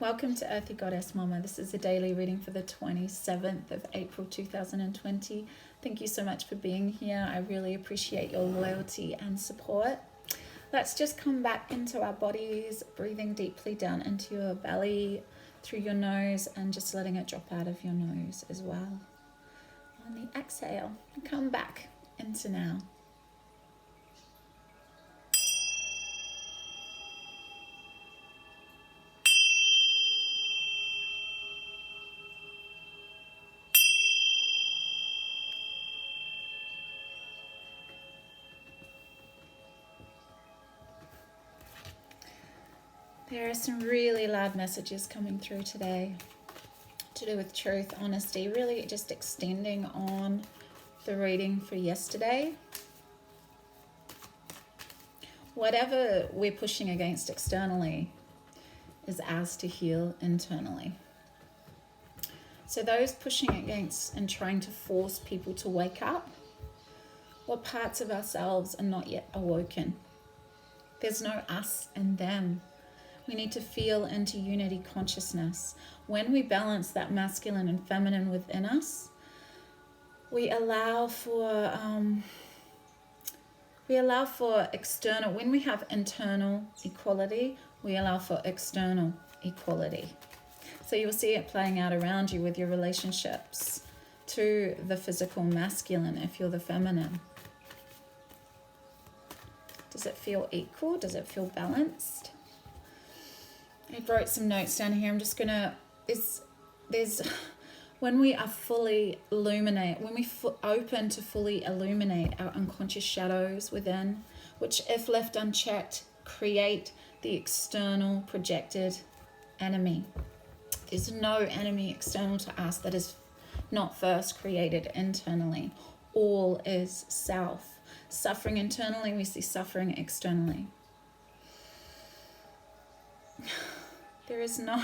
Welcome to Earthy Goddess Mama. This is a daily reading for the 27th of April 2020. Thank you so much for being here. I really appreciate your loyalty and support. Let's just come back into our bodies, breathing deeply down into your belly, through your nose, and just letting it drop out of your nose as well. On the exhale, come back into now. There are some really loud messages coming through today to do with truth, honesty, really just extending on the reading for yesterday. Whatever we're pushing against externally is ours to heal internally. So those pushing against and trying to force people to wake up, what parts of ourselves are not yet awoken? There's no us and them. We need to feel into unity consciousness. When we balance that masculine and feminine within us, we allow for external. When we have internal equality, we allow for external equality. So you'll see it playing out around you with your relationships to the physical masculine if you're the feminine. Does it feel equal? Does it feel balanced? I wrote some notes down here. I'm just gonna, there's when we are fully illuminate, when we open to fully illuminate our unconscious shadows within, which if left unchecked, create the external projected enemy. There's no enemy external to us that is not first created internally. All is self. Suffering internally, we see suffering externally. There is no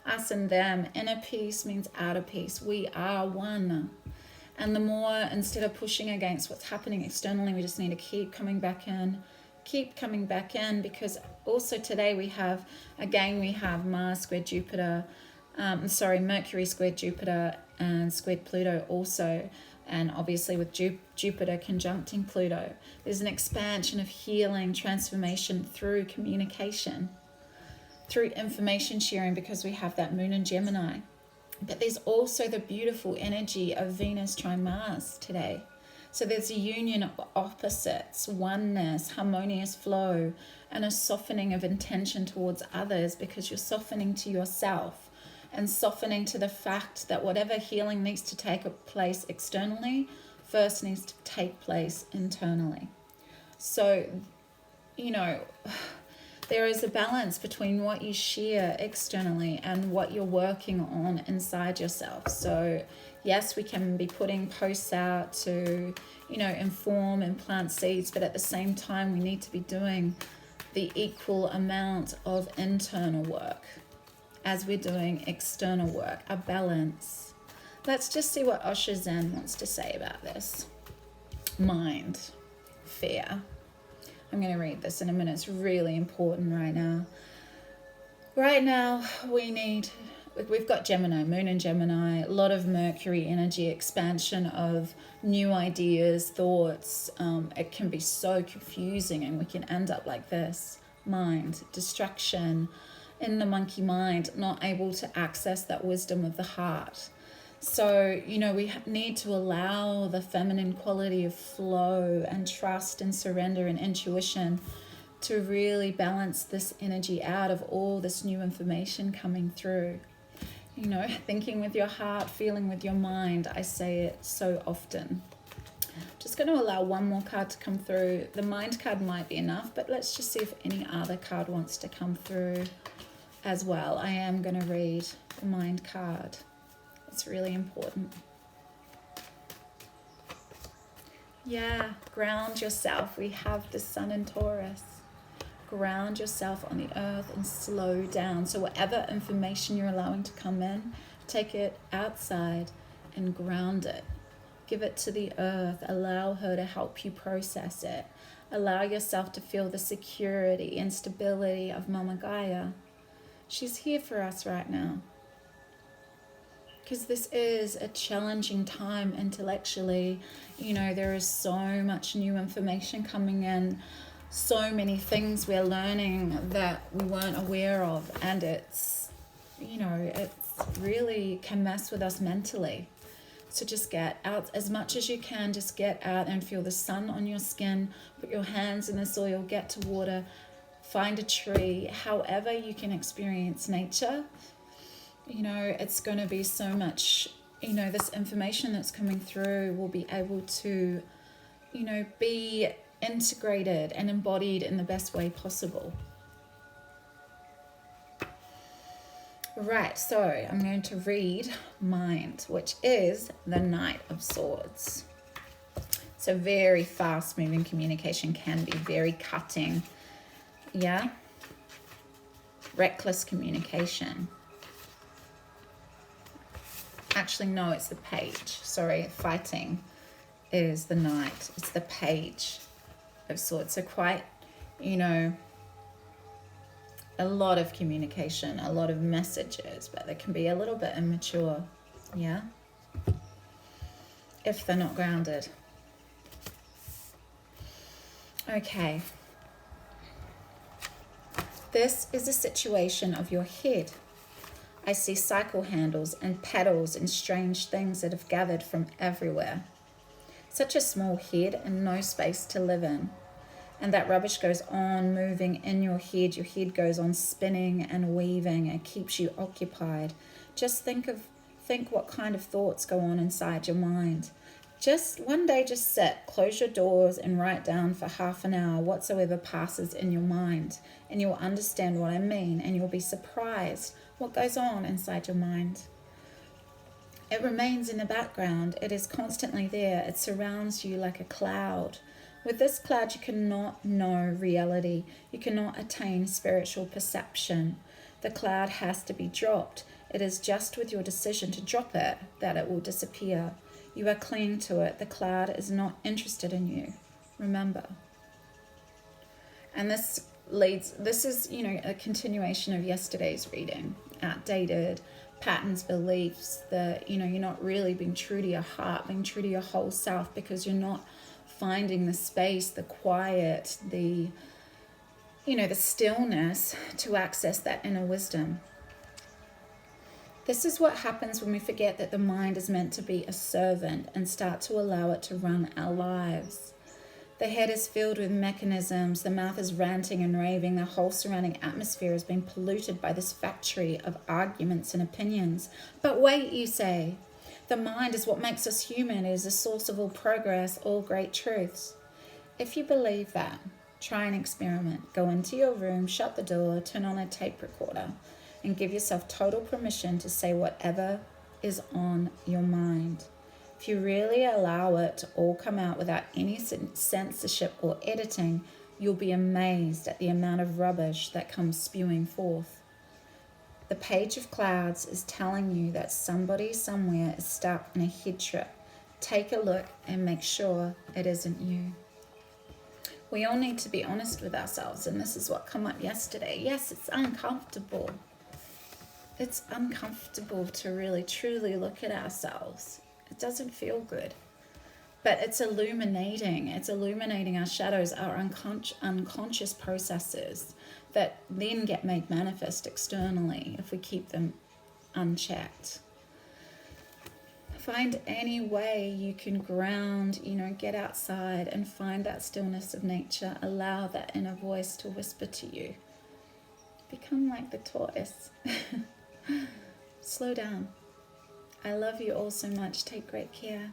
us and them. Inner peace means outer peace. We are one. And the more, instead of pushing against what's happening externally, we just need to keep coming back in, because also today we have Mars squared Jupiter, Mercury squared Jupiter and squared Pluto also. And obviously with Jupiter conjuncting Pluto, there's an expansion of healing, transformation through communication, through information sharing, because we have that moon in Gemini. But there's also the beautiful energy of Venus trine Mars today. So there's a union of opposites, oneness, harmonious flow, and a softening of intention towards others, because you're softening to yourself and softening to the fact that whatever healing needs to take place externally first needs to take place internally. So, there is a balance between what you share externally and what you're working on inside yourself. So yes, we can be putting posts out to, inform and plant seeds, but at the same time, we need to be doing the equal amount of internal work as we're doing external work, a balance. Let's just see what Osher Zen wants to say about this. Mind, fear. I'm going to read this in a minute. It's really important right now. Right now, we've got Gemini, moon in Gemini, a lot of Mercury energy, expansion of new ideas, thoughts. It can be so confusing and we can end up like this. Mind, distraction, in the monkey mind, not able to access that wisdom of the heart. So, we need to allow the feminine quality of flow and trust and surrender and intuition to really balance this energy out of all this new information coming through. Thinking with your heart, feeling with your mind. I say it so often. Just going to allow one more card to come through. The mind card might be enough, but let's just see if any other card wants to come through as well. I am going to read the mind card. It's really important. Yeah, ground yourself. We have the sun in Taurus. Ground yourself on the earth and slow down. So whatever information you're allowing to come in, take it outside and ground it. Give it to the earth. Allow her to help you process it. Allow yourself to feel the security and stability of Mama Gaia. She's here for us right now. Because this is a challenging time intellectually. You know, there is so much new information coming in, so many things we're learning that we weren't aware of, and it's, you know, it's really can mess with us mentally. So just get out as much as you can. Just get out and feel the sun on your skin, put your hands in the soil, get to water, find a tree, however you can experience nature. You know, it's going to be so much, you know, this information that's coming through will be able to, you know, be integrated and embodied in the best way possible. Right, so I'm going to read Mind, which is the Knight of Swords. So very fast moving communication, can be very cutting. Yeah. Reckless communication. Actually, no, it's the Page. Sorry, fighting is the Knight. It's the Page of Swords. So quite, you know, a lot of communication, a lot of messages, but they can be a little bit immature, yeah? If they're not grounded. Okay. This is a situation of your head. I see cycle handles and pedals and strange things that have gathered from everywhere. Such a small head and no space to live in. And that rubbish goes on moving in your head. Your head goes on spinning and weaving. It keeps you occupied. Just think what kind of thoughts go on inside your mind. Just one day, just sit, close your doors and write down for half an hour whatsoever passes in your mind. And you'll understand what I mean, and you'll be surprised what goes on inside your mind. It remains in the background. It is constantly there. It surrounds you like a cloud. With this cloud, you cannot know reality. You cannot attain spiritual perception. The cloud has to be dropped. It is just with your decision to drop it that it will disappear. You are clinging to it. The cloud is not interested in you. Remember. And this is, you know, a continuation of yesterday's reading. Outdated patterns, beliefs that, you know, you're not really being true to your heart, being true to your whole self, because you're not finding the space, the quiet, the, you know, the stillness to access that inner wisdom. This is what happens when we forget that the mind is meant to be a servant and start to allow it to run our lives. The head is filled with mechanisms, the mouth is ranting and raving, the whole surrounding atmosphere has been polluted by this factory of arguments and opinions. But wait, you say, the mind is what makes us human, it is the source of all progress, all great truths. If you believe that, try an experiment. Go into your room, shut the door, turn on a tape recorder, and give yourself total permission to say whatever is on your mind. If you really allow it to all come out without any censorship or editing, you'll be amazed at the amount of rubbish that comes spewing forth. The Page of Clouds is telling you that somebody somewhere is stuck in a head trip. Take a look and make sure it isn't you. We all need to be honest with ourselves, and this is what came up yesterday. Yes, it's uncomfortable. It's uncomfortable to really truly look at ourselves. It doesn't feel good. But it's illuminating. It's illuminating our shadows, our unconscious processes that then get made manifest externally if we keep them unchecked. Find any way you can ground, you know, get outside and find that stillness of nature. Allow that inner voice to whisper to you. Become like the tortoise. Slow down. I love you all so much. Take great care.